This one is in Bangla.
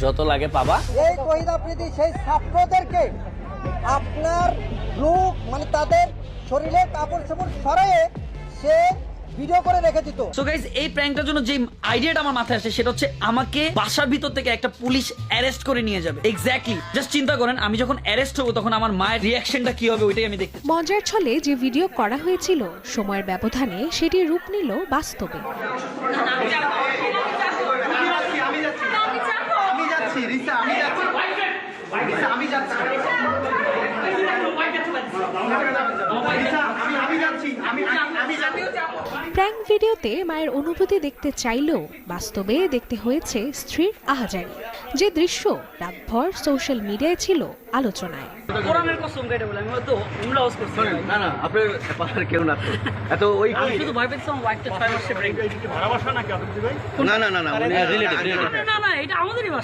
যত লাগে পাবা। এই তহিদ আফ্রিদি সেই ছাত্রদেরকে আপনার রূপ মানে তাদের শরীরে কাপড় চোপড় সরাইয়ে সে ভিডিও করে রেখে দিত। সো গাইস, এই প্র্যাঙ্কটার জন্য যে আইডিয়াটা আমার মাথায় আসে সেটা হচ্ছে আমাকে বাসার ভিতর থেকে একটা পুলিশ অ্যারেস্ট করে নিয়ে যাবে। এক্স্যাক্টলি, জাস্ট চিন্তা করেন আমি যখন অ্যারেস্ট হবো তখন আমার মায়ের রিয়াকশনটা কি হবে ওইটাই আমি দেখতে। মজার ছলে যে ভিডিও করা হয়েছিল সময়ের ব্যবধানে সেটি রূপ নিল বাস্তবে। প্র্যাঙ্ক ভিডিওতে মায়ের অনুভূতি দেখতে চাইলেও বাস্তবে দেখতে হয়েছে স্ত্রীর আহাজারি, যে দৃশ্য রাতভর সোশ্যাল মিডিয়ায় ছিল আলোচনায়। কোরআনের কসম কেটে বলে আমি হয়তো উমরা হাউস করছি না না আপনার পাশে কেউ না এত ওই আমি শুধু ভয় পেয়েছিলাম ওয়াইফটা 6 মাসে প্রেগন্যান্ট। না না না না না না এটা আমাদেরই বাসা।